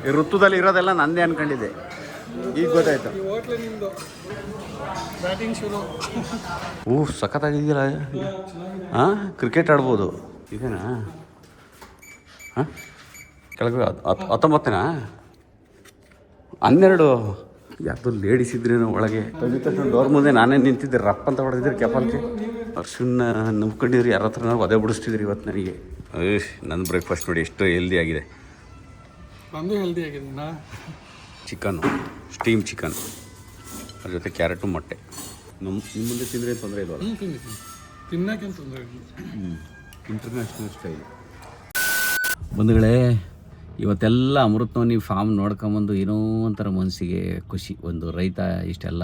ಈ ಋತುದಲ್ಲಿ ಇರೋದೆಲ್ಲ ನಂದೇ ಅನ್ಕೊಂಡಿದ್ದೆ, ಈಗ ಗೊತ್ತಾಯ್ತು. ಸಖತ್ತಾಗಿದೆಯಲ್ಲ. ಹಾಂ, ಕ್ರಿಕೆಟ್ ಆಡ್ಬೋದು. ಇದೇನಾ? ಹಾಂ, ಕೆಳಗೆ 19ನೇನಾ? 12 ಯಾವುದು ಲೇಡೀಸ್ ಇದ್ರೇನು ಒಳಗೆ. ತಂದಿದ ತಕ್ಷಣ ಡೋರ್ ಮುಂದೆ ನಾನೇ ನಿಂತಿದ್ದೆ, ರಪ್ಪ ಅಂತ ಹೊಡೆದಿದ್ರಿ ಕೆಪಾಲ್ಗೆ. ಅರ್ಶಿನ ನಂಬ್ಕೊಂಡಿದ್ರಿ, ಯಾರ ಹತ್ರ ನಾವು ಅದೇ ಬಿಡಿಸ್ತಿದ್ರಿ ಇವತ್ತು ನನಗೆ. ನನ್ನ ಬ್ರೇಕ್ಫಾಸ್ಟ್ ನೋಡಿ ಎಷ್ಟು ಹೆಲ್ದಿ ಆಗಿದೆ. ಚಿಕನ್ನು, ಸ್ಟೀಮ್ ಚಿಕನ್, ಅದ್ರ ಜೊತೆ ಕ್ಯಾರೆಟು ಮೊಟ್ಟೆ. ನಿಮ್ಮ ಮುಂದೆ ತಿಂದರೆ ಏನು ತೊಂದರೆ ಇಲ್ವಲ್ಲ? ತಿನ್ನೋಕೆ ತೊಂದರೆ ಇಲ್ಲ. International style. ಬಂಧುಗಳೇ, ಇವತ್ತೆಲ್ಲ ಅಮೃತವನಿ ಫಾರ್ಮ್ ನೋಡ್ಕೊಂಬಂದು ಏನೋ ಒಂಥರ ಮನಸ್ಸಿಗೆ ಖುಷಿ. ಒಂದು ರೈತ ಇಷ್ಟೆಲ್ಲ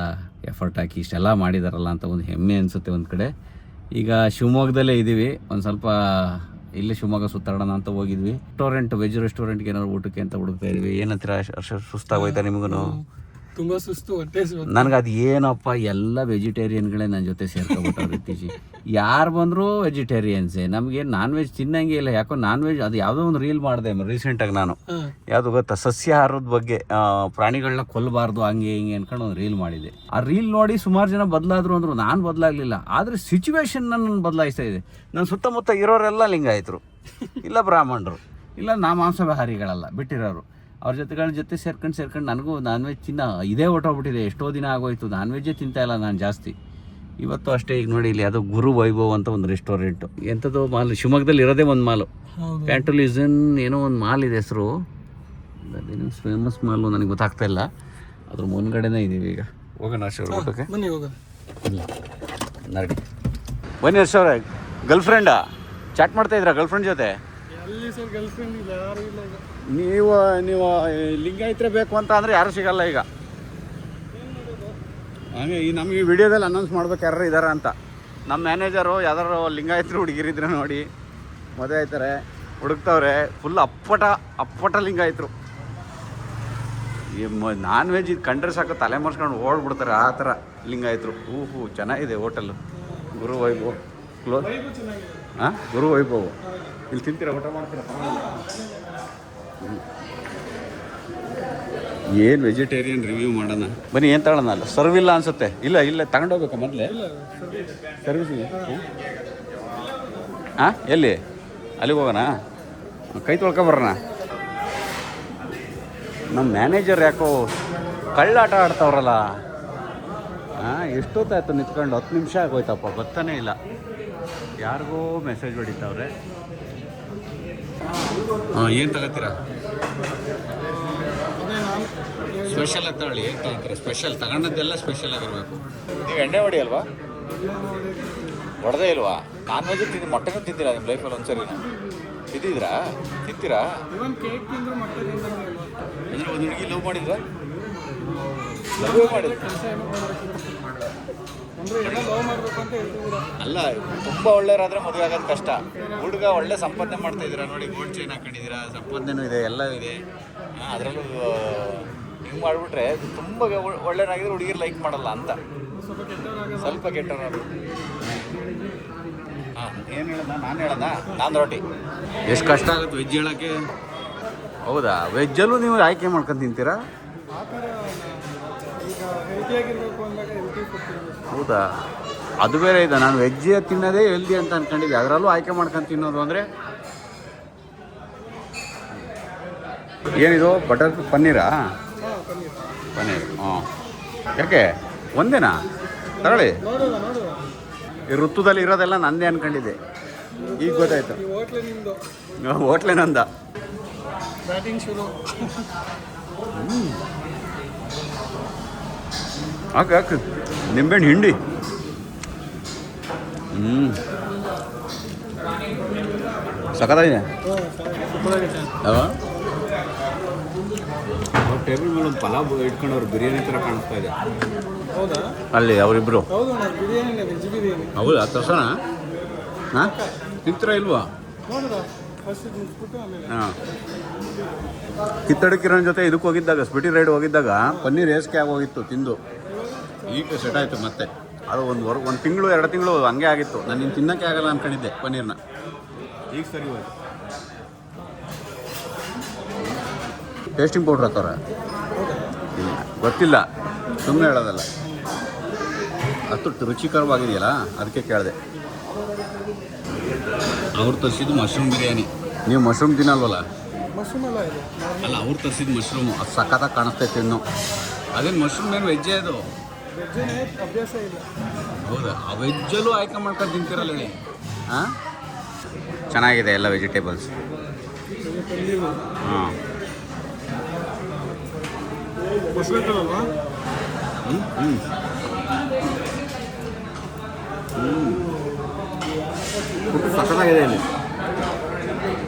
ಎಫರ್ಟ್ ಹಾಕಿ ಇಷ್ಟೆಲ್ಲ ಮಾಡಿದಾರಲ್ಲ ಅಂತ ಒಂದು ಹೆಮ್ಮೆ ಅನಿಸುತ್ತೆ ಒಂದು ಕಡೆ. ಈಗ ಶಿವಮೊಗ್ಗದಲ್ಲೇ ಇದ್ದೀವಿ, ಒಂದು ಸ್ವಲ್ಪ ಇಲ್ಲೇ ಶಿವಮೊಗ್ಗ ಸುತ್ತಾಡೋಣ ಅಂತ ಹೋಗಿದ್ವಿ. ರೆಸ್ಟೋರೆಂಟ್, ವೆಜ್ ರೆಸ್ಟೋರೆಂಟ್ಗೆ ಏನಾದ್ರು ಊಟಕ್ಕೆ ಅಂತ ಹುಡುಕ್ತಾ ಇದ್ವಿ. ಏನಂತೀರ, ಸುಸ್ತಾಗೋಯ್ತಾ ನಿಮಗೂ? ತುಂಬ ಸುಸ್ತು, ನನಗೆ ಅದು ಏನಪ್ಪ, ಎಲ್ಲ ವೆಜಿಟೇರಿಯನ್ಗಳೇ ನನ್ನ ಜೊತೆ ಸೇರ್ಕೊಬಿಟ್ಟವ್ರು ಇತ್ತೀಚೆಗೆ. ಯಾರು ಬಂದರೂ ವೆಜಿಟೇರಿಯನ್ಸೇ. ನಮಗೆ ನಾನ್ ವೆಜ್ ತಿನ್ನಂಗೆ ಇಲ್ಲ. ಯಾಕೋ ನಾನ್ ವೆಜ್ ಅದು ಯಾವುದೋ ಒಂದು ರೀಲ್ ಮಾಡಿದೆ ರೀಸೆಂಟಾಗಿ ನಾನು. ಯಾವುದು ಗೊತ್ತಾ, ಸಸ್ಯಾಹಾರದ ಬಗ್ಗೆ, ಪ್ರಾಣಿಗಳನ್ನ ಕೊಲ್ಲಬಾರ್ದು ಹಂಗೆ ಹಿಂಗೆ ಅನ್ಕೊಂಡು ಒಂದು ರೀಲ್ ಮಾಡಿದೆ. ಆ ರೀಲ್ ನೋಡಿ ಸುಮಾರು ಜನ ಬದಲಾದ್ರು ಅಂದರು, ನಾನು ಬದಲಾಗಲಿಲ್ಲ. ಆದರೆ ಸಿಚುವೇಶನ್ ನನ್ನ ಬದಲಾಯಿಸ್ತಾ ಇದೆ. ನನ್ನ ಸುತ್ತಮುತ್ತ ಇರೋರೆಲ್ಲ ಲಿಂಗಾಯತರು, ಇಲ್ಲ ಬ್ರಾಹ್ಮಣರು, ಇಲ್ಲ ಮಾಂಸಾಹಾರಿಗಳಲ್ಲ ಬಿಟ್ಟಿರೋರು. ಅವ್ರ ಜೊತೆ ಸೇರ್ಕೊಂಡು ನನಗೂ ನಾನ್ ವೆಜ್ ಇದೇ ಹೊಟ್ಟೋಗ್ಬಿಟ್ಟಿದೆ. ಎಷ್ಟೋ ದಿನ ಆಗೋಯ್ತು ನಾನ್ ವೆಜ್ಜೇ ತಿಂತಾಯಿಲ್ಲ ನಾನು ಜಾಸ್ತಿ. ಇವತ್ತು ಅಷ್ಟೇ. ಈಗ ನೋಡಿ, ಇಲ್ಲಿ ಯಾವುದೋ ಗುರು ವೈಭವ್ ಅಂತ ಒಂದು ರೆಸ್ಟೋರೆಂಟು, ಎಂಥದ್ದು ಮಾಲ್, ಶಿವಮೊಗ್ಗದಲ್ಲಿ ಇರೋದೇ ಒಂದು ಮಾಲು, ಪ್ಯಾಂಟುಲಿಸನ್ ಏನೋ ಒಂದು ಮಾಲ್ ಇದೆ ಹೆಸರು. ಅದೇನೋ ಫೇಮಸ್ ಮಾಲು, ನನಗೆ ಗೊತ್ತಾಗ್ತಾ ಇಲ್ಲ. ಅದ್ರ ಮುಂದ್ಗಡೆನೇ ಇದ್ದೀವಿ. ಈಗ ಹೋಗೋಣ ಊಟಕ್ಕೆ. ನಡಿ ಬನ್ನಿ. ಹರ್ಷವ್ರೆ, ಗರ್ಲ್ ಫ್ರೆಂಡಾ ಚಾಟ್ ಮಾಡ್ತಾ ಇದ್ದೀರಾ ಗರ್ಲ್ ಫ್ರೆಂಡ್ ಜೊತೆ? ನೀವು ಲಿಂಗಾಯತರೇ ಬೇಕು ಅಂತ ಅಂದರೆ ಯಾರು ಸಿಗಲ್ಲ ಈಗ. ಹಾಗೆ ಈ ನಮಗೆ ಈ ವಿಡಿಯೋದಲ್ಲಿ ಅನೌನ್ಸ್ ಮಾಡ್ಬೇಕು ಯಾರು ಇದ್ದಾರೆ ಅಂತ. ನಮ್ಮ ಮ್ಯಾನೇಜರು ಯಾವ್ದಾರು ಲಿಂಗಾಯತರು ಹುಡುಗಿರಿದ್ರೆ ನೋಡಿ ಮದುವೆ ಆಯ್ತಾರೆ, ಹುಡುಕ್ತವ್ರೆ. ಫುಲ್ ಅಪ್ಪಟ ಲಿಂಗಾಯತರು. ಈ ನಾನ್ ವೆಜ್ ಇದು ಕಂಡ್ರೆ ಸಾಕು ತಲೆ ಮರ್ಸ್ಕೊಂಡು ಓಡ್ಬಿಡ್ತಾರೆ, ಆ ಥರ ಲಿಂಗಾಯತರು. ಚೆನ್ನಾಗಿದೆ ಹೋಟೆಲ್ಲು, ಗುರು ವೈಭವ್ ಕ್ಲೋಸ್. ಹಾಂ, ಗುರು ವೈಭವ್. ಇಲ್ಲಿ ತಿಂತೀರಾ, ಊಟ ಮಾಡ್ತೀರಾ? ಏನು ವೆಜಿಟೇರಿಯನ್ ರಿವ್ಯೂ ಮಾಡೋಣ ಬನ್ನಿ. ಏನು ತಗೊಳ್ಳೋಣ? ಅಲ್ಲ ಸರ್ವ್ ಇಲ್ಲ ಅನಿಸುತ್ತೆ. ಇಲ್ಲ ತಗೊಂಡೋಗ್ಬೇಕಾ ಮೊದಲೇ ಸರ್ವಿಸಿಗೆ? ಹಾಂ, ಎಲ್ಲಿ? ಅಲ್ಲಿಗೆ ಹೋಗೋಣ, ಕೈ ತೊಳ್ಕೊಬರೋಣ. ನಮ್ಮ ಮ್ಯಾನೇಜರ್ ಯಾಕೋ ಕಳ್ಳಾಟ ಆಡ್ತವ್ರಲ್ಲ. ಹಾಂ, ಎಷ್ಟೊತ್ತಾಯ್ತು ನಿಂತ್ಕೊಂಡು? 10 ನಿಮಿಷ ಆಗೋಯ್ತಪ್ಪ, ಬರ್ತಾನೇ ಇಲ್ಲ. ಯಾರಿಗೋ ಮೆಸೇಜ್ ಹೊಡಿತಾವ್ರೆ. ಹಾಂ, ಏನು ತಗೋತೀರಾ? ಸ್ಪೆಷಲ್ ಅಂತ ಹೇಳಿ ಏನು ತಗೋತೀರಾ? ಸ್ಪೆಷಲ್ ತಗೊಂಡದ್ದೆಲ್ಲ ಸ್ಪೆಷಲ್ ಆಗಿರಬೇಕು. ನೀವು ಎಣ್ಣೆ ಹೊಡಿ ಅಲ್ವಾ? ಹೊಡೆದೇ ಇಲ್ವಾ? ನಾನ್ ವೆಜ್ ತಿಂದು ಮೊಟ್ಟೆನೂ ತಿಂತೀರಾ ನಿಮ್ಮ ಲೈಫಲ್ಲಿ ಒಂದ್ಸರಿ? ತಿಂತೀರಾ? ಅಂದರೆ ಒಂದು ಹುಡುಗಿ ಲವ್ ಮಾಡಿದ್ರ? ಲವ್ ಮಾಡಿದ್ರ? ಅಲ್ಲ, ತುಂಬ ಒಳ್ಳೆಯರಾದರೆ ಮದುವೆ ಆಗೋದು ಕಷ್ಟ. ಹುಡುಗ ಒಳ್ಳೆ ಸಂಪಾದನೆ ಮಾಡ್ತಾ ಇದ್ದೀರಾ ನೋಡಿ, ಗೋಲ್ಡ್ ಚೈನ್ ಹಾಕೊಂಡಿದ್ದೀರಾ, ಸಂಪಾದನೆನೂ ಇದೆ, ಎಲ್ಲ ಇದೆ. ಅದರಲ್ಲೂ ಹಿಂಗೆ ಮಾಡಿಬಿಟ್ರೆ ತುಂಬ ಒಳ್ಳೆಯರಾಗಿದ್ರೆ ಹುಡುಗಿರು ಲೈಕ್ ಮಾಡಲ್ಲ ಅಂತ. ಸ್ವಲ್ಪ ಕೆಟ್ಟವರು. ಹಾಂ, ಏನು ಹೇಳೋಣ? ನಾನು ರೋಟಿ. ಎಷ್ಟು ಕಷ್ಟ ಆಗುತ್ತೆ ವೆಜ್ ಹೇಳೋಕ್ಕೆ. ಹೌದಾ? ವೆಜ್ಜಲ್ಲೂ ನೀವು ಆಯ್ಕೆ ಮಾಡ್ಕೊಂಡು ತಿಂತೀರಾ? ಹೌದಾ? ಅದು ಬೇರೆ ಇದೆ. ನಾನು ವೆಜ್ ತಿನ್ನೋದೇ ಹೆಲ್ದಿ ಅಂತ ಅಂದ್ಕೊಂಡಿದ್ದೆ, ಅದರಲ್ಲೂ ಆಯ್ಕೆ ಮಾಡ್ಕೊಂಡು ತಿನ್ನೋದು ಅಂದರೆ ಏನಿದು? ಬಟರ್ ಪನ್ನೀರಾ? ಪನ್ನೀರ್. ಹಾಂ, ಯಾಕೆ ಒಂದೇನಾ? ತಗೊಳ್ಳಿ. ಈ ಋತುದಲ್ಲಿ ಇರೋದೆಲ್ಲ ನಂದೇ ಅನ್ಕೊಂಡಿದ್ದೆ, ಈಗ ಗೊತ್ತಾಯ್ತು. ಹೋಟ್ಲೆ ನಂದ. ಹಾಕು ನಿಂಬೆಹಣ್ಣು ಹಿಂಡಿ. ಸಖತ್ತಾಗಿದೆ. ಟೇಬಲ್ ಮೇಲೆ ಒಂದು ಪಲಾವ್ ಇಟ್ಕೊಂಡವ್ರು ಬಿರಿಯಾನಿ ಥರ ಕಾಣಿಸ್ತಾ ಇದೆ. ಅಲ್ಲಿ ಅವರಿಬ್ಬರು. ಹೌದಾ? ತರ್ಸೋಣ? ಹಾಂ, ತಿಂತೀರಾ ಇಲ್ವಾ? ಹಾಂ, ಕಿತ್ತಡಕಿರಣ್ ಜೊತೆ ಇದಕ್ಕೆ ಹೋಗಿದ್ದಾಗ, ಸ್ಪಿಟಿ ರೈಡ್ ಹೋಗಿದ್ದಾಗ ಪನ್ನೀರ್ ಏಸ್ಕೆ ಆಗೋಗಿತ್ತು ತಿಂದು. ಈಗ ಸೆಟ್ ಆಯಿತು ಮತ್ತೆ. ಅದು ಒಂದು ತಿಂಗಳು 2 ತಿಂಗಳು ಹಂಗೆ ಆಗಿತ್ತು. ನಾನು ಇನ್ನು ತಿನ್ನೋಕ್ಕೆ ಆಗಲ್ಲ ಅಂದ್ಕೊಂಡಿದ್ದೆ ಪನ್ನೀರ್ನ. ಈಗ ಸರಿ ಹೋಯ್ತು. ಟೇಸ್ಟಿಂಗ್ ಪೌಡ್ರ್ ಹಾಕೋರ ಇಲ್ಲ ಗೊತ್ತಿಲ್ಲ, ಸುಮ್ಮನೆ ಹೇಳೋದಲ್ಲ. ಅಷ್ಟು ರುಚಿಕರವಾಗಿದೆಯಲ್ಲ ಅದಕ್ಕೆ ಕೇಳಿದೆ. ಅವ್ರು ತರಿಸಿದ್ದು ಮಶ್ರೂಮ್ ಬಿರಿಯಾನಿ. ನೀವು ಮಶ್ರೂಮ್ ತಿನ್ನಲ್ವಲ್ಲ? ಮಶ್ರೂಮ್ ಎಲ್ಲ ಇದೆ. ಅಲ್ಲ, ಅವ್ರು ತರಿಸಿದ್ದು ಮಶ್ರೂಮು ಅದು ಸಖತ್ತಾಗಿ ಕಾಣಿಸ್ತೈತೆ ಇನ್ನು. ಅದೇನು ಮಶ್ರೂಮ್ ಏನು ವೆಜ್ಜೇ ಅದು? ವೆಜ್ಜೇನೇ ಅಭ್ಯಾಸ ಇಲ್ಲ. ಹೌದಾ? ಆ ವೆಜ್ಜಲ್ಲೂ ಆಯ್ಕೆ ಮಾಡ್ಕೊಂಡು ತಿಂತೀರಲ್ಲ ಹೇಳಿ. ಹಾಂ, ಚೆನ್ನಾಗಿದೆ ಎಲ್ಲ ವೆಜಿಟೇಬಲ್ಸ್. ಹಾಂ, ಮೊಸರೈತಲ್ವಾ? ಫುಡ್ ಸಖತ್ತಾಗಿದೆ ಇಲ್ಲಿ,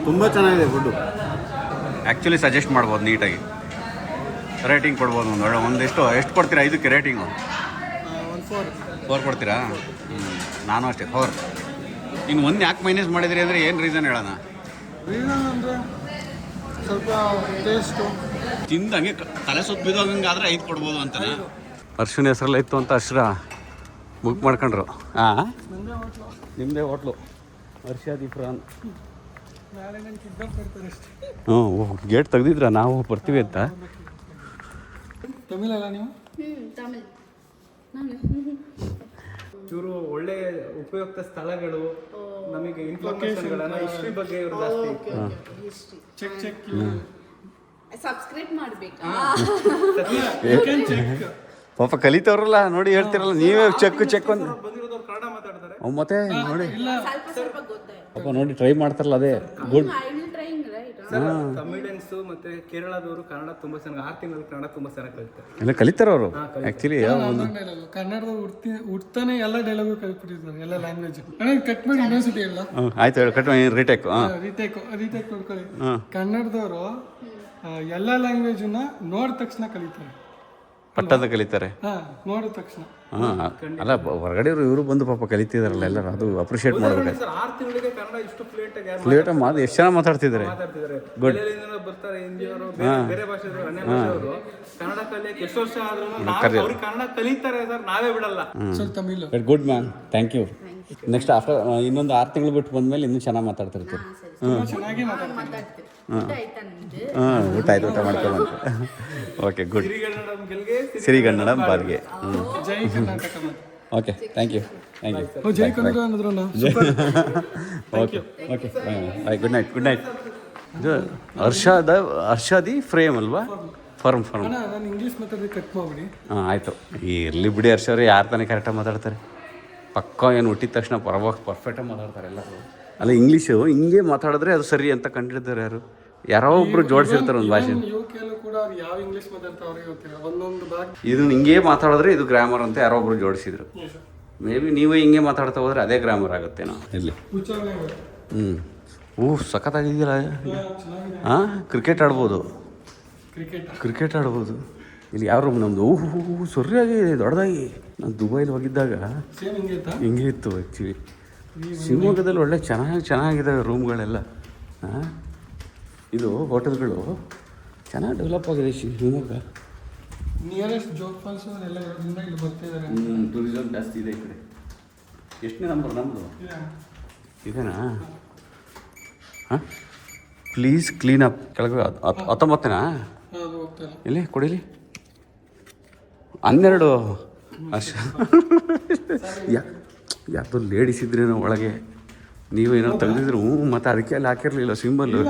ತುಂಬ ಚೆನ್ನಾಗಿದೆ ಫುಡ್ಡು. ಆ್ಯಕ್ಚುಲಿ ಸಜೆಸ್ಟ್ ಮಾಡ್ಬೋದು ನೀಟಾಗಿ, ರೇಟಿಂಗ್ ಕೊಡ್ಬೋದು. ಒಂದೆಷ್ಟು ಎಷ್ಟು ಕೊಡ್ತೀರಾ ಇದಕ್ಕೆ ರೇಟಿಂಗು? 4 ಕೊಡ್ತೀರಾ? ನಾನು ಅಷ್ಟೇ 4. ಇನ್ನು 1 ಯಾಕೆ ಮೈನಸ್ ಮಾಡಿದ್ರಿ ಅಂದರೆ ಏನು ರೀಸನ್ ಹೇಳೋಣ? ರೀಸನ್ ಅಂದರೆ ಸ್ವಲ್ಪ ಟೇಸ್ಟು ತಿಂದಂಗೆ ತಲೆ ಸುತ್ತ ಬಿದ್ದೋಗಂಗಾದ್ರೆ 5 ಕೊಡ್ಬೋದು ಅಂತಾನೆ. ಅರ್ಶಿನ ಹೆಸರೆಲ್ಲ ಇತ್ತು ಅಂತ ಅರ್ಶರ ಬುಕ್ ಮಾಡ್ಕೊಂಡ್ರು. ಹಾಂ, ನಿಮ್ಮದೇ ಹೋಟ್ಲು ಹರ್ಷಾದಿ ಫ್ರಾನ್. ನಾಳೆ ನಾನು ಕಿಡ್ನಾಪ್ ಮಾಡ್ತಾರೆ ಅಷ್ಟೇ. ಹ್ಞೂ, ಗೇಟ್ ತೆಗ್ದಿದ್ರ ನಾವು ಬರ್ತೀವಿ ಅಂತ. ತಮಿಳಲ್ಲ ನೀವು? ತಮಿಳ್. ಇವರು ಒಳ್ಳೆ ಉಪಯುಕ್ತ ಸ್ಥಳಗಳು, ನಮಗೆ ಇನ್ಫಾರ್ಮೇಶನ್ಗಳನ್ನ ಹಿಸ್ಟ್ರಿ ಬಗ್ಗೆ ಇವರು ಜಾಸ್ತಿ ಚೆಕ್ ಸಬ್ಸ್ಕ್ರೈಬ್ ಮಾಡಬೇಕಾ? ಪಾಪ ಕಲಿತವ್ರಲ್ಲ ನೋಡಿ, ಹೇಳ್ತಿರಲ್ಲ ನೀವೇ ಚೆಕ್ ಅಂತ. ಬಂದಿರೋದು ಕನ್ನಡ ಮಾತಾಡ್ತಾರೆ. ಮತ್ತೆ ನೋಡಿ ಸ್ವಲ್ಪ ಸ್ವಲ್ಪ ಗೊತ್ತಾಯ್ತು. ಪಾಪ ನೋಡಿ ಟ್ರೈ ಮಾಡ್ತಾರಲ್ಲ, ಅದೇ good. I will trying right. Tamilians ಮತ್ತೆ ಕೇರಳದವರು ಕನ್ನಡ ತುಂಬಾ ಚೆನ್ನಾಗಿ 6 ತಿಂಗಳು ಕನ್ನಡ ತುಂಬಾ ಚೆನ್ನಾಗಿ ಕಲಿತಾರೆ. ಎಲ್ಲ ಕಲಿತಾರ ಅವರು ಆ್ಯಕ್ಚುಲಿ. ಕನ್ನಡದ ಹುಡ್ತಾನೆ ಎಲ್ಲ ಡೈಲಾಗು ಕಲ್ತ್ಬಿಟ್ಟಿದ್ದಾರೆ, ಎಲ್ಲ ಲ್ಯಾಂಗ್ವೇಜ್. ಕಟ್ ಮಾಡಿ ಯೂನಿವರ್ಸಿಟಿ ಎಲ್ಲ ಆಯ್ತು ಹೇಳಿ, ಕಟ್ ರೀಟೇಕ್. ರೀಟೇಕ್ ನೋಡ್ಕೊಳ್ಳಿ. ಕನ್ನಡದವರು ಎಲ್ಲ ಲ್ಯಾಂಗ್ವೇಜನ್ನ ನೋಡಿದ ತಕ್ಷಣ ಕಲಿತಾರೆ, ಪಟ್ಟದ ಕಲಿತಾರೆ. ನೋಡಿದ ತಕ್ಷಣ. ಹಾಂ, ಅಲ್ಲ ಹೊರಗಡೆ ಇವರು ಬಂದು ಪಾಪ ಕಲಿತಿದಾರಲ್ಲ ಎಲ್ಲರೂ, ಅದು ಅಪ್ರಿಷಿಯೇಟ್ ಮಾಡ್ಬೇಕು. ಸರ್ 6 ತಿಂಗಳಿಗೆ ಕನ್ನಡ ಇಷ್ಟು ಫ್ಲೂಯೆಂಟ್ ಆಗಿ ಫ್ಲೂಯೆಂಟ್ ಮಾತು ಎಷ್ಟು ಚೆನ್ನಾಗಿ ಮಾತಾಡ್ತಿದ್ದಾರೆ. ಗುಡ್. ಬರ್ತಾರೆ ಹಿಂದಿಯವರು, ಬೇರೆ ಭಾಷೆಯವರು, ಅನ್ಯ ಭಾಷೆಯವರು ಕನ್ನಡ ಕಲಿಯಕ್ಕೆ ಎಷ್ಟು ವರ್ಷ ಆದ್ರೂ ಅವ್ರಿಗೆ ಕನ್ನಡ ಕಲಿತಾರೆ ಸರ್, ನಾವೇ ಬಿಡಲ್ಲ. ಸ್ವಲ್ಪ Tamil. Good mam, thank you. Next after ಇನ್ನೊಂದು 6 ತಿಂಗಳು ಬಿಟ್ಟು ಬಂದಮೇಲೆ ಇನ್ನೂ ಚೆನ್ನಾಗಿ ಮಾತಾಡ್ತಿರ್ತೀವಿ. ಚೆನ್ನಾಗಿ ಮಾತಾಡ್ತೀವಿ. ಊಟ ಆಯ್ತಾ ನಿಮ್ದು? ಹಾಂ, ಊಟ ಆಯ್ತು, ಊಟ ಮಾಡ್ಕೊಂಡು. Okay, good. ಸಿರಿಗನ್ನಡಂ ಗೆಲ್ಗೆ ಸಿರಿಗನ್ನಡಂ ಬಾರ್ಗೆ. ಜೈ ಕರ್ನಾಟಕ. Okay, thank you. ಜೈ ಕನ್ನಡ ಅನ್ನೋದ್ರಲ್ಲ. Okay okay, bye, good night. ಇದು ಹರ್ಷಾದಿ ಫ್ರೇಮ್ ಅಲ್ವಾ? ಫರ್ಮ್. ನಾನು ಇಂಗ್ಲೀಷ್ ಮಾತಾಡಿದ್ರೆ ಕಟ್ ಮಾಡ್ಬಿಡಿ. ಹಾಂ, ಆಯಿತು. ಇರಲಿ ಬಿಡಿ ಹರ್ಷವ್ರೆ, ಯಾರು ತಾನೇ ಕರೆಕ್ಟಾಗಿ ಮಾತಾಡ್ತಾರೆ? ಪಕ್ಕ ಏನು ಹುಟ್ಟಿದ ತಕ್ಷಣ ಪರ್ಫೆಕ್ಟಾಗಿ ಮಾತಾಡ್ತಾರೆ ಎಲ್ಲರೂ. ಅಲ್ಲ, ಇಂಗ್ಲೀಷು ಹಿಂಗೆ ಮಾತಾಡಿದ್ರೆ ಅದು ಸರಿ ಅಂತ ಕಂಡಿದ್ದಾರೆ ಯಾರೋ ಒಬ್ರು ಜೋಡಿಸಿರ್ತಾರೆ ಒಂದು ಭಾಷೆ. ಯುಕೆಲ್ಲೂ ಕೂಡ ಅವ್ರು ಯಾವ ಇಂಗ್ಲೀಷ್ ಮಾತಾಡ್ತಾವ್ರೆ ಗೊತ್ತಿಲ್ಲ, ಒಂದೊಂದು ಭಾಗ ಇದನ್ನ ಹಿಂಗೆ ಮಾತಾಡಿದ್ರೆ ಇದು ಗ್ರಾಮರ್ ಅಂತ ಯಾರೋ ಒಬ್ರು ಜೋಡಿಸಿದ್ರು. ಮೇ ಬಿ ನೀವೇ ಹಿಂಗೆ ಮಾತಾಡ್ತಾ ಹೋದ್ರೆ ಅದೇ ಗ್ರಾಮರ್ ಆಗುತ್ತೇನೋ ಇಲ್ಲಿ. ಸಖತ್ತಾಗಿದೆಯಲ್ಲ. ಹಾಂ, ಕ್ರಿಕೆಟ್ ಆಡ್ಬೋದು ಇಲ್ಲಿ. ಯಾವ ರೂಮ್ ನಮ್ಮದು? ಸರಿಯಾಗಿದೆ, ದೊಡ್ಡದಾಗಿ. ನಾನು ದುಬೈಲಿ ಹೋಗಿದ್ದಾಗ ಹಿಂಗೆ ಇತ್ತು ಆ್ಯಕ್ಚುಲಿ. ಶಿವಮೊಗ್ಗದಲ್ಲಿ ಒಳ್ಳೆ ಚೆನ್ನಾಗಿದ್ದಾವೆ ರೂಮ್ಗಳೆಲ್ಲ. ಹಾಂ, ಇದು ಹೋಟೆಲ್ಗಳು ಚೆನ್ನಾಗಿ ಡೆವಲಪ್ ಆಗಿದೆ ಶಿವಮೊಗ್ಗ. ನಿಯರೆಸ್ಟ್ ಜೋಗ್ ಫಾಲ್ಸ್ ಎಲ್ಲ ಇರೋದ್ರಿಂದ ಇಲ್ಲಿ ಬರ್ತಿದ್ದಾರೆ. ಟೂರಿಸಮ್ ಜಾಸ್ತಿ ಇದೆ ಈ ಕಡೆ. ಎಷ್ಟನೇ ನಂಬರ್ ನಮ್ಮದು ಇದೇನಾ? ಹಾಂ, ಪ್ಲೀಸ್ ಕ್ಲೀನ್ ಅಪ್. ಕೆಳಗೆ 19ನೇನಾ? ಇಲ್ಲಿ ಕೊಡಿಲಿ 12 ವರ್ಷ. ಯಾರ್ದು ಲೇಡೀಸ್ ಇದ್ರೇನೋ ಒಳಗೆ, ನೀವು ಏನೋ ತೆಗೆದಿದ್ರು. ಮತ್ತು ಅದಕ್ಕೆ ಅಲ್ಲಿ ಹಾಕಿರಲಿಲ್ಲ ಸಿಂಬಲ್ಲು.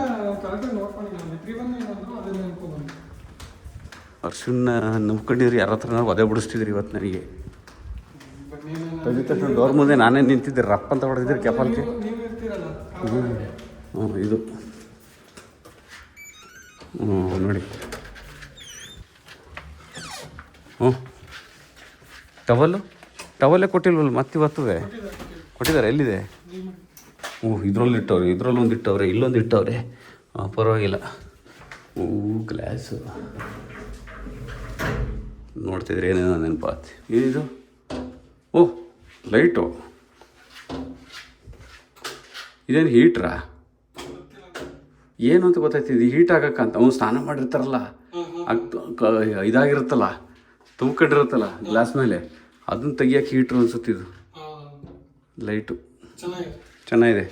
ಅರ್ಶನ್ನ ನಂಬ್ಕೊಂಡಿದ್ರಿ, ಯಾರ ಹತ್ರ ನಾವು ಅದೇ ಬಿಡಿಸ್ತಿದ್ರಿ. ಇವತ್ತು ನನಗೆ ತೆಗಿದ ತಕ್ಷಣ ಡೋರ್ ಮುಂದೆ ನಾನೇ ನಿಂತಿದ್ದೆ, ರಪ್ಪ ಅಂತ ಹೊಡೆದಿದ್ರಿ ಕೆಪಾಲ್ಗೆ. ಇದು ನೋಡಿ. ಟವಲ್ಲೇ ಕೊಟ್ಟಿಲ್ವಲ್ಲ, ಮತ್ತೆ ಬರ್ತದೆ. ಕೊಟ್ಟಿದ್ದಾರೆ, ಎಲ್ಲಿದೆ? ಇದರಲ್ಲಿ ಇಟ್ಟವ್ರೆ, ಇದರಲ್ಲೊಂದು ಇಟ್ಟವ್ರೆ, ಇಲ್ಲೊಂದು ಇಟ್ಟವ್ರೆ. ಪರವಾಗಿಲ್ಲ. ಗ್ಲಾಸು ನೋಡ್ತಿದ್ರೆ ಏನೇನೋ ನೆನಪಾತಿ. ಏನಿದು? ಲೈಟು. ಇದೇನು ಹೀಟ್ರಾ? ಏನು ಅಂತ ಗೊತ್ತಾಯ್ತಿದ್ದು, ಹೀಟ್ ಆಗಕ್ಕಂತ ಅವ್ನು ಸ್ನಾನ ಮಾಡಿರ್ತಾರಲ್ಲ, ಇದಾಗಿರುತ್ತಲ್ಲ, ತುಂಬ್ಕೊಂಡಿರುತ್ತಲ್ಲ ಗ್ಲಾಸ್ ಮೇಲೆ, ಅದನ್ನ ತೆಗಿಯೋಕೆ ಹೀಟ್ರು ಅನ್ಸುತ್ತಿದ್ದು. ಲೈಟು ಚೆನ್ನಾಗಿದೆ.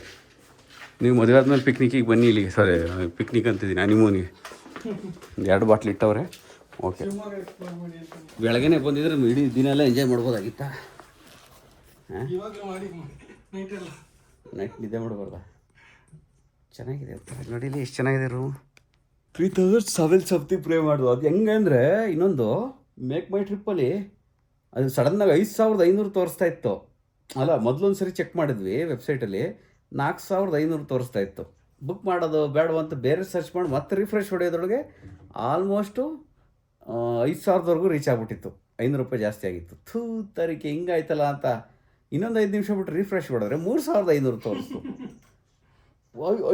ನೀವು ಮದುವೆ ಆದಮೇಲೆ ಪಿಕ್ನಿಕ್ಕಿಗೆ ಬನ್ನಿ ಇಲ್ಲಿಗೆ. ಸಾರಿ, ಪಿಕ್ನಿಕ್ ಅಂತಿದ್ದೀನಿ, ಹನಿಮೂನಿಗೆ. 2 ಬಾಟ್ಲ್ ಇಟ್ಟವ್ರೆ. ಓಕೆ, ಶಿವಮೊಗ್ಗ ಎಕ್ಸ್ಪ್ಲೋರ್ ಮಾಡಿ ಅಂತ ಬೆಳಗ್ಗೆನೆ ಬಂದಿದ್ರೆ ಇಡೀ ದಿನ ಎಲ್ಲ ಎಂಜಾಯ್ ಮಾಡ್ಬೋದಾಗಿತ್ತಾ? ಇವಾಗಲೂ ಮಾಡಿ ನೈಟ್ ಎಲ್ಲ ನೈಟ್ ನಿದ್ದೆ ಮಾಡಬಾರ್ದ? ಚೆನ್ನಾಗಿದೆ ನೋಡಿಲಿ, ಎಷ್ಟು ಚೆನ್ನಾಗಿದೆ ರೂಮ್. 3000 ಸಮಥಿಂಗ್ ಪ್ರೇ ಮಾಡೋದು. ಅದು ಹೆಂಗೆ ಅಂದರೆ, ಇನ್ನೊಂದು ಮೇಕ್ ಮೈ ಟ್ರಿಪ್ಪಲ್ಲಿ ಅದು ಸಡನ್ನಾಗಿ 5500 ತೋರಿಸ್ತಾ ಇತ್ತು. ಅಲ್ಲ, ಮೊದಲೊಂದು ಸರಿ ಚೆಕ್ ಮಾಡಿದ್ವಿ ವೆಬ್ಸೈಟಲ್ಲಿ, 4500 ತೋರಿಸ್ತಾ ಇತ್ತು. ಬುಕ್ ಮಾಡೋದು ಬೇಡ ಅಂತ ಬೇರೆ ಸರ್ಚ್ ಮಾಡಿ ಮತ್ತೆ ರಿಫ್ರೆಶ್ ಹೊಡೆಯೋದ್ರೊಳಗೆ ಆಲ್ಮೋಸ್ಟು 5000ವರೆಗೂ ರೀಚ್ ಆಗಿಬಿಟ್ಟಿತ್ತು. 500 ರೂಪಾಯಿ ಜಾಸ್ತಿ ಆಗಿತ್ತು. ತಾರೀಕೆ ಹಿಂಗಾಯ್ತಲ್ಲ ಅಂತ ಇನ್ನೊಂದು 5 ನಿಮಿಷ ಬಿಟ್ಟು ರಿಫ್ರೆಶ್ ಮಾಡಿದ್ರೆ 3500 ತೋರಿಸ್ತು.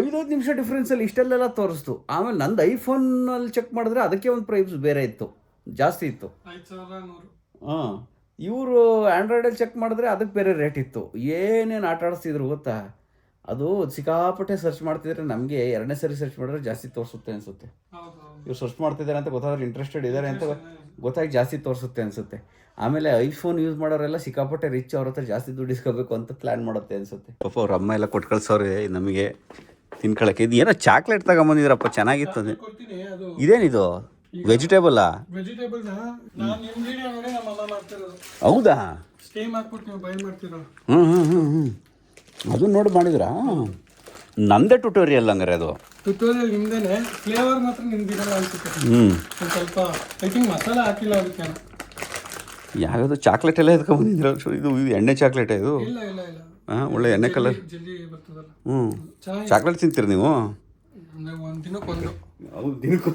5 ನಿಮಿಷ ಡಿಫ್ರೆನ್ಸಲ್ಲಿ ಇಷ್ಟೆಲ್ಲ ತೋರಿಸ್ತು. ಆಮೇಲೆ ನಂದು ಐಫೋನಲ್ಲಿ ಚೆಕ್ ಮಾಡಿದ್ರೆ ಅದಕ್ಕೆ ಒಂದು ಪ್ರೈಸ್ ಬೇರೆ ಇತ್ತು, ಜಾಸ್ತಿ ಇತ್ತು. 5100. ಇವರು ಆ್ಯಂಡ್ರಾಯ್ಡಲ್ಲಿ ಚೆಕ್ ಮಾಡಿದ್ರೆ ಅದಕ್ಕೆ ಬೇರೆ ರೇಟ್ ಇತ್ತು. ಏನೇನು ಆಟ ಆಡಿಸ್ತಿದ್ರು ಗೊತ್ತಾ? ಅದು ಸಿಕ್ಕಾಪಟ್ಟೆ ಸರ್ಚ್ ಮಾಡ್ತಿದ್ರೆ ನಮಗೆ 2ನೇ ಸರಿ ಸರ್ಚ್ ಮಾಡಿದ್ರೆ ಜಾಸ್ತಿ ತೋರಿಸುತ್ತೆ ಅನಿಸುತ್ತೆ. ಇವ್ರು ಸರ್ಚ್ ಮಾಡ್ತಿದ್ದಾರೆ ಅಂತ ಗೊತ್ತಾದ್ರೆ ಇಂಟ್ರೆಸ್ಟೆಡ್ ಇದ್ದಾರೆ ಅಂತ ಗೊತ್ತಾಗಿ ಜಾಸ್ತಿ ತೋರಿಸುತ್ತೆ ಅನಿಸುತ್ತೆ. ಆಮೇಲೆ ಐಫೋನ್ ಯೂಸ್ ಮಾಡೋರೆಲ್ಲ ಸಿಕ್ಕಾಪಟ್ಟೆ ರಿಚ್, ಅವ್ರ ಹತ್ರ ಜಾಸ್ತಿ ದುಡ್ಡು ಇಸ್ಕೋಬೇಕು ಅಂತ ಪ್ಲ್ಯಾನ್ ಮಾಡುತ್ತೆ ಅನಿಸುತ್ತೆ. ಪಾಪ ಅವ್ರ ಅಮ್ಮ ಎಲ್ಲ ಕೊಟ್ಟು ಕಳ್ಸೋರೆ ನಮಗೆ ತಿನ್ಕೊಳಕ್ಕೆ. ಇದು ಏನೋ ಚಾಕ್ಲೇಟ್ ತಗೊಂಬಂದಿದ್ರಪ್ಪ, ಚೆನ್ನಾಗಿತ್ತು. ಕೊಡ್ತೀನಿ. ಅದು ಇದೇನಿದು ವೆಜಿಟೇಬಲ್ಲಾ? ವೆಜಿಟೇಬಲ್ಸ್ ನಾನು ನಿಮ್ಮ ವಿಡಿಯೋ ನೋಡಿ ನಮ್ಮ ಅಮ್ಮ ಮಾಡ್ತಿರೋದು. ಹೌದಾ? ಸ್ಟೇಮ್ ಹಾಕ್ಬಿಟ್ಟು ನೀವು ಬೈ ಮಾಡ್ತಿರೋ. ಅದನ್ನ ನೋಡಿ ಮಾಡಿದ್ರಾ? ನಂದೇ ಟ್ಯುಟೋರಿಯಲ್ ಹಂಗಾರೆ ಅದು. ಟ್ಯುಟೋರಿಯಲ್ ನಿಮ್ದೇನೆ, ಫ್ಲೇವರ್ ಮಾತ್ರ ನಿಮ್ದಿರಲ್ಲ ಅನ್ಸುತ್ತೆ. ಒಂದು ಸ್ವಲ್ಪ ಐ ಥಿಂಕ್ ಮಸಾಲ ಹಾಕಿಲ್ಲ ಅದಕ್ಕೆ. ಯಾವ್ದು ಚಾಕ್ಲೇಟ್ ಎಲ್ಲ ಎತ್ಕೊಂಡ್ಬಂದಿದ್ರ? ಇದು ಎಣ್ಣೆ ಚಾಕ್ಲೇಟ್ ಇದು? ಇಲ್ಲ ಇಲ್ಲ ಇಲ್ಲ. ಒಳ್ಳೆ ಎಣ್ಣೆ ಕಲರ್ ಜಲ್ಲಿ ಬರ್ತದಲ್ಲ. ಚಾಕ್ಲೇಟ್ ತಿಂತೀರಿ ನೀವು? ಅಂದರೆ ಒಂದು ದಿನಕ್ಕೊಂದು. ಹೌದು, ದಿನಕ್ಕೂ.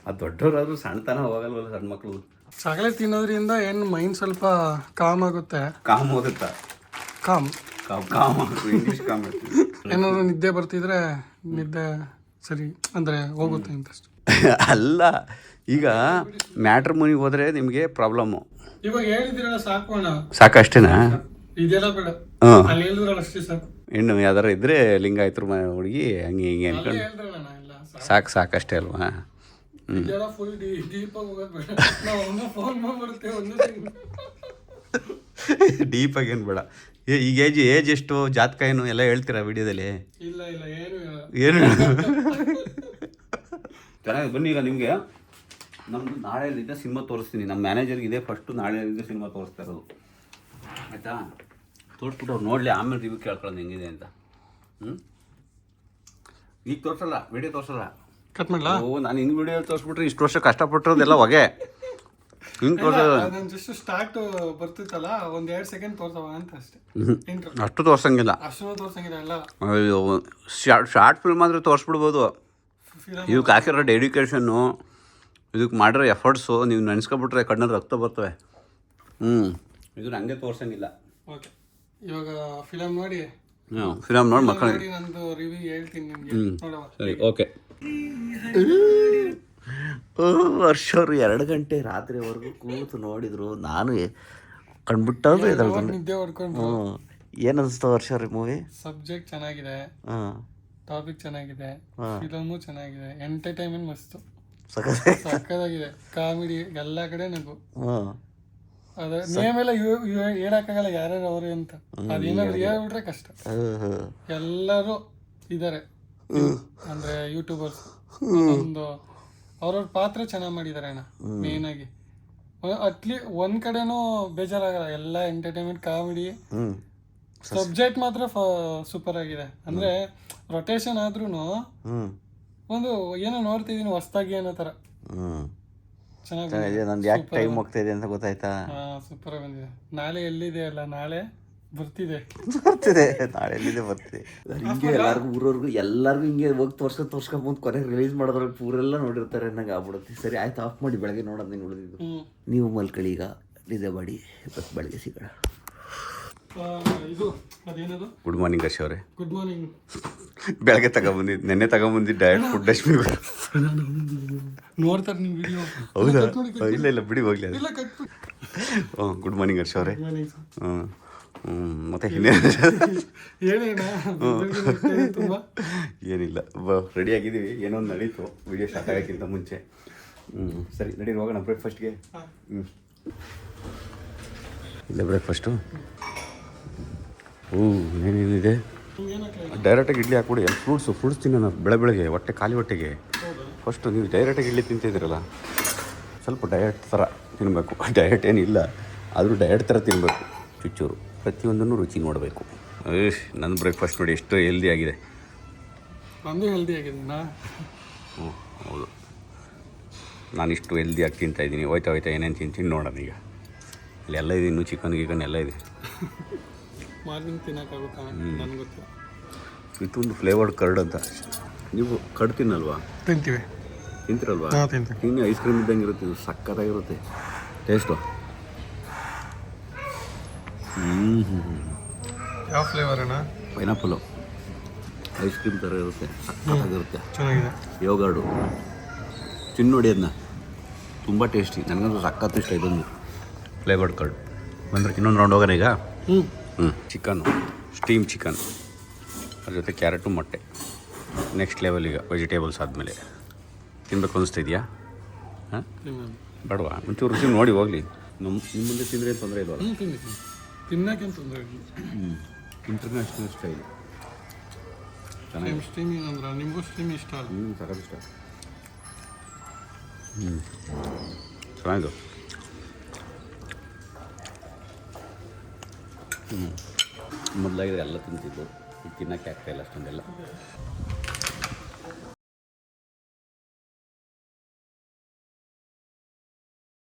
ಅದು ದೊಡ್ಡವರಾದ್ರೂ ಸಣ್ಣತನ ಹೋಗಲ್ವಲ್ಲ ಸಣ್ಣ ಮಕ್ಕಳು. ಚಾಕ್ಲೇಟ್ ತಿನ್ನೋದ್ರಿಂದ ಏನು ಮೈಂಡ್ ಸ್ವಲ್ಪ ಕಾಮ್ ಆಗುತ್ತೆ. ಕಾಮ್ ಹೋಗುತ್ತಾ? Com com English com. ಏನಾದ್ರು ನಿದ್ದೆ ಬರ್ತಿದ್ರೆ ನಿದ್ದೆ ಸರಿ ಅಂದರೆ ಹೋಗುತ್ತೆ ಅಂತಷ್ಟು. ಅಲ್ಲ, ಈಗ ಮ್ಯಾಟ್ರಿಮೋನಿಗೆ ಹೋದರೆ ನಿಮಗೆ ಪ್ರಾಬ್ಲಮ್ಮು. ಇವಾಗ ಹೇಳಿದಿರಲ್ಲ ಸಾಕೋಣ, ಸಾಕಷ್ಟೇನಾ? ಇದೆಲ್ಲ ಬೇಡ, ಅಲ್ಲಿ ಹೇಳಿದ್ರಲ್ಲ ಅಷ್ಟೇ ಸಾಕು. ಹೆಣ್ಣು ಯಾವ್ದಾರ ಇದ್ದರೆ ಲಿಂಗಾಯತರು ಹುಡುಗಿ ಹಂಗೆ ಹಿಂಗೆ ಅನ್ಕೊಂಡು ಹೇಳಿದ್ರಲ್ಲ ನಾ ಎಲ್ಲ ಸಾಕಷ್ಟೇ ಅಲ್ವಾ? ಇದೆಲ್ಲ ಫುಲ್ ಡೀಪಾಗಿ ಹೋಗೋದು ಬೇಡ. ನಾವು ಒಂದು ಫೋನ್ ಮಾಡ್ಬಿಡ್ತೇವೆ ಒಂದು ಡೀಪಾಗಿ ಏನು ಬೇಡ. ಈಗ ಏಜ್ ಎಷ್ಟು, ಜಾತಕ ಏನು ಎಲ್ಲ ಹೇಳ್ತೀರಾ ವಿಡಿಯೋದಲ್ಲಿ? ಇಲ್ಲ ಇಲ್ಲ ಏನು ಚೆನ್ನಾಗಿ ಬನ್ನಿ. ಈಗ ನಿಮಗೆ ನಮ್ಮದು ನಾಳೆಯಿಂದ ಸಿನಿಮಾ ತೋರಿಸ್ತೀನಿ. ನಮ್ಮ ಮ್ಯಾನೇಜರ್ಗೆ ಇದೇ ಫಸ್ಟು ನಾಳೆಯಿಂದ ಸಿನಿಮಾ ತೋರಿಸ್ತಾ ಇರೋದು, ಆಯಿತಾ? ತೋರಿಸ್ಬಿಟ್ಟು ಅವ್ರು ನೋಡಲಿ, ಆಮೇಲೆ ರಿವ್ಯೂ ಕೇಳ್ಕೊಳ್ಳೋದು ಹೆಂಗಿದೆ ಅಂತ. ಈಗ ತೋರಿಸಲ್ಲ, ವಿಡಿಯೋ ತೋರಿಸಲ್ಲ. ಕಟ್ ಮಾಡಲ? ನಾನು ಹಿಂಗೆ ವಿಡಿಯೋ ತೋರಿಸ್ಬಿಟ್ರೆ ಇಷ್ಟು ವರ್ಷ ಕಷ್ಟಪಟ್ಟಿರೋದೆಲ್ಲ ಹೊಗೆ. ಹಿಂಗೆ ತೋರಿಸೋದು ನಾನು ಜಸ್ಟ್ ಸ್ಟಾರ್ಟ್ ಬರ್ತಿತ್ತಲ್ಲ, ಒಂದು 2 ಸೆಕೆಂಡ್ ತೋರ್ಸವ ಅಂತ ಅಷ್ಟೇ. ಅಷ್ಟು ತೋರ್ಸಂಗಿಲ್ಲ, ಅಷ್ಟು ತೋರ್ಸಂಗಿಲ್ಲ ಎಲ್ಲ. ಶಾರ್ಟ್ ಫಿಲ್ಮ್ ಆದರೆ ತೋರಿಸ್ಬಿಡ್ಬೋದು. ಇದಕ್ಕೆ ಹಾಕಿರೋ ಡೆಡಿಕೇಶನ್ನು, ಇದಕ್ಕೆ ಮಾಡಿರೋ ಎಫರ್ಟ್ಸು ನೀವು ನೆನೆಸ್ಕೊಬಿಟ್ರೆ ಕಣ್ಣಲ್ಲಿ ರಕ್ತ ಬರ್ತವೆ. ಇದು ಹಂಗೆ ತೋರ್ಸಂಗಿಲ್ಲ. ಓಕೆ, ಇವಾಗ ಫಿಲಮ್ ನೋಡಿ ಫಿಲಮ್ ನೋಡಿ ಮಕ್ಕಳಿಗೆ ನಂದು ರಿವ್ಯೂ ಹೇಳ್ತೀನಿ ನಿಮಗೆ, ನೋಡುವ. ಸರಿ, ಓಕೆ. ವರ್ಷವರು 2 ಗಂಟೆ ರಾತ್ರಿವರೆಗೂ ಕೂತು ನೋಡಿದ್ರು. ನಾನು ಕಂಡ್ಬಿಟ್ಟವ್ರು ನಿದ್ದೆ ಹೊಡ್ಕೊಂಡು. ಏನು ಅನಿಸ್ತು ವರ್ಷವ್ರಿ ಮೂವಿ? ಸಬ್ಜೆಕ್ಟ್ ಚೆನ್ನಾಗಿದೆ, ಟಾಪಿಕ್ ಚೆನ್ನಾಗಿದೆ, ಫಿಲಮು ಚೆನ್ನಾಗಿದೆ, ಎಂಟರ್ಟೈನ್ಮೆಂಟ್ ಮಸ್ತು, ಸಕ್ಕದಾಗಿದೆ. ಕಾಮಿಡಿ ಎಲ್ಲ ಕಡೆ ನಗು. ಅದೇ ನೇಮೆಲ್ಲ ಹೇಳಕ್ಕಾಗಲ್ಲ ಯಾರ್ಯಾರು ಅವ್ರೆ ಅಂತ. ಅದೇನಾದ್ರು ಹೇಳ್ಬಿಟ್ರೆ ಕಷ್ಟ. ಎಲ್ಲರೂ ಇದ್ದಾರೆ, ಅಂದ್ರೆ ಯೂಟ್ಯೂಬರ್ಸ್. ಒಂದು ಅವ್ರವ್ರ ಪಾತ್ರ ಚೆನ್ನಾಗಿ ಮಾಡಿದ್ದಾರೆ ಅಣ್ಣ. ಮೇನ್ ಆಗಿ ಒಂದ್ ಕಡೆನೂ ಬೇಜಾರಾಗಲ್ಲ. ಎಲ್ಲ ಎಂಟರ್ಟೈನ್ಮೆಂಟ್, ಕಾಮಿಡಿ. ಸಬ್ಜೆಕ್ಟ್ ಮಾತ್ರ ಸೂಪರ್ ಆಗಿದೆ. ಅಂದ್ರೆ ರೊಟೇಷನ್ ಆದ್ರೂನು ಒಂದು ಏನೋ ನೋಡ್ತಿದೀನಿ ಹೊಸದಾಗಿ ಅನ್ನೋ ತರ ಚೆನ್ನಾಗಿದೆ. ನಂದು ಯಾಕೆ ಟೈಮ್ ಹೋಗ್ತಾ ಇದೆ ಅಂತ ಗೊತ್ತಾಯ್ತಾ? ಸೂಪರ್ ಬಂದಿದೆ. ನಾಳೆ ಎಲ್ಲಿದೆ ಅಲ್ಲ, ನಾಳೆ ಬರ್ತಿದೆ ನಾಳೆ ಎಲ್ಲಿದೆ ಬರ್ತಿದೆ. ಹಿಂಗೆ ಎಲ್ಲರಿಗೂ ಊರವ್ರಿಗೂ ಎಲ್ಲರಿಗೂ ಹಿಂಗೆ ಹೋಗಿ ತೋರ್ಸ್ಕೊಂಡ್ ಕೊನೆಗೆ ರಿಲೀಸ್ ಮಾಡೋದ್ರಲ್ಲಿ ಪೂರೆಲ್ಲ ನೋಡಿರ್ತಾರೆ ಅನ್ನಂಗೆ ಆಗ್ಬಿಡುತ್ತೆ. ಸರಿ ಆಯ್ತು, ಆಫ್ ಮಾಡಿ ಬೆಳಗ್ಗೆ ನೋಡೋದು ನೀನು ಉಳಿದಿದ್ದು. ನೀವು ಮಲ್ಕಳಿ, ಈಗ ನಿದ್ದೆ ಮಾಡಿ, ಇವತ್ತು ಬೆಳಗ್ಗೆ ಸಿಗೋಣ. ಇದು ಅದೇನದು? ಗುಡ್ ಮಾರ್ನಿಂಗ್ ಹರ್ಷ ಅವರೇ. Good morning. ಬೆಳಗ್ಗೆ ತಗೊಂಬಂದಿದ್ದು, ನೆನ್ನೆ ತಗೊಂಬಂದಿದ್ದು ಡೈರೆಕ್ಟ್ ಫುಡ್ ಡಸ್ಟ್ಬಿನ್. ನೋಡ್ತಾರೆ ನೀವು ವಿಡಿಯೋ? ಹೌದಾ? ಇಲ್ಲ ಬಿಡಿ, ಹೋಗ್ಲಿ ಅದು. ಗುಡ್ ಮಾರ್ನಿಂಗ್ ಹರ್ಷ ಅವರೇ. ಮತ್ತೆ ಏನಿಲ್ಲ, ರೆಡಿ ಆಗಿದ್ದೀವಿ. ಏನೋ ಒಂದು ನಡೀತು ವಿಡಿಯೋ ಸ್ಟಾರ್ಟ್ ಆಗೋಕ್ಕಿಂತ ಮುಂಚೆ. ಸರಿ ನಡಿ ಹೋಗೋಣ ಬ್ರೇಕ್ಫಾಸ್ಟ್ಗೆ. ಇಲ್ಲ ಬ್ರೇಕ್ಫಾಸ್ಟು. ಏನೇನಿದೆ? ಡೈರೆಕ್ಟಾಗಿ ಇಡ್ಲಿ ಹಾಕ್ಬಿಡಿ ಎಲ್ಲ ಫ್ರೂಟ್ಸ್ ತಿನ್ನೋಣ ಬೆಳಗ್ಗೆ ಹೊಟ್ಟೆ ಖಾಲಿ ಹೊಟ್ಟೆಗೆ. ಫಸ್ಟು ನೀವು ಡೈರೆಕ್ಟಾಗಿ ಇಡ್ಲಿ ತಿಂತಿದ್ದೀರಲ್ಲ, ಸ್ವಲ್ಪ ಡಯಟ್ ಥರ ತಿನ್ನಬೇಕು. ಡಯಟ್ ಏನಿಲ್ಲ, ಆದರೂ ಡಯಟ್ ಥರ ತಿನ್ನಬೇಕು. ಚುಚ್ಚೂರು ಪ್ರತಿಯೊಂದನ್ನು ರುಚಿ ನೋಡಬೇಕು. ನನ್ನ ಬ್ರೇಕ್ಫಾಸ್ಟ್ ನೋಡಿ ಎಷ್ಟು ಹೆಲ್ದಿ ಆಗಿದೆ. ನಂದು ಹೆಲ್ದಿ ಆಗಿದೆ ಹ್ಞೂ ಹೌದು, ನಾನಿಷ್ಟು ಹೆಲ್ದಿಯಾಗಿ ತಿಂತಾಯಿದ್ದೀನಿ. ಹೋಯ್ತಾ ಏನೇನು ತಿಂತೀನಿ ನೋಡೋಣ. ಈಗ ಇಲ್ಲಿ ಎಲ್ಲ ಇದೆ, ಇನ್ನೂ ಚಿಕನ್ ಎಲ್ಲ ಇದೆ. ಮಾರ್ನಿಂಗ್ ತಿನ್ನೋಕ್ಕಾಗುತ್ತಾ ನನಗೆ ಗೊತ್ತಿಲ್ಲ. ಇದೊಂದು ಫ್ಲೇವರ್ಡ್ ಕರ್ಡ್ ಅಂತ. ನೀವು ಕರ್ಡ್ ತಿನ್ನಲ್ವಾ? ತಿಂತೀವಿ. ತಿಂತಿರಲ್ವಾ? ತಿಂತೀವಿ. ತಿನ್ನಿ, ಐಸ್ ಕ್ರೀಮ್ ಇದ್ದಂಗೆ ಇರುತ್ತೆ. ಇದು ಸಕ್ಕತ್ತಾಗಿರುತ್ತೆ ಟೇಸ್ಟು. ಯಾವ ಫ್ಲೇವರ್ ಅಣ್ಣ? ಪೈನಾಪಲು ಐಸ್ ಕ್ರೀಮ್ ಥರ ಇರುತ್ತೆ, ಸಕ್ಕತ್ತಾಗಿರುತ್ತೆ. ಚೆನ್ನಾಗಿದೆ. ಯೋಗರ್ಡು ತಿನ್ನು ನೋಡಿ, ಅದನ್ನ ತುಂಬ ಟೇಸ್ಟಿ. ನನಗಂತೂ ಸಕ್ಕತ್ತು ಇಷ್ಟ ಇದೊಂದು ಫ್ಲೇವರ್ಡ್ ಕರ್ಡ್. ಬಂದರೆ ಇನ್ನೊಂದು ರೌಂಡ್ ಹೋಗೋಣ ಈಗ. ಚಿಕನ್ನು, ಸ್ಟೀಮ್ ಚಿಕನ್, ಅದ್ರ ಜೊತೆ ಕ್ಯಾರೆಟು ಮೊಟ್ಟೆ. ನೆಕ್ಸ್ಟ್ ಲೆವೆಲ್ ಈಗ ವೆಜಿಟೇಬಲ್ಸ್ ಆದಮೇಲೆ ತಿನ್ಬೇಕು ಅನಿಸ್ತಿದ್ಯಾ? ಹಾಂ ಬೇಡವಾ? ಒಂಚೂರು ರುಚಿ ನೋಡಿ ಹೋಗಲಿ. ನಿಮ್ಮ ಮುಂದೆ ತಿಂದರೆ ಏನು ತೊಂದರೆ ಇಲ್ವಲ್ಲ? ತಿನ್ನೋಕೆ ತೊಂದರೆ ಇಲ್ಲ. ಇಂಟರ್ನ್ಯಾಷನಲ್ ಸ್ಟೈಲ್ ಚೆನ್ನಾಗಿ. ಸ್ಟೀಮಿಂಗ್ ಅಂದ್ರೆ ನಿಮಗೂ ಸ್ಟೀಮ್ ಇಷ್ಟ ಅಲ್ಲ? ಸಖತ್ ಇಷ್ಟ. ಚೆನ್ನಾಗಿದ್ದು. ಮೊದಲಾಗಿದೆ ಎಲ್ಲ ತಿಂತಿದ್ದು, ಈಗ ತಿನ್ನೋಕ್ಕೆ ಆಗ್ತಾಯಿಲ್ಲ ಅಷ್ಟೊಂದೆಲ್ಲ.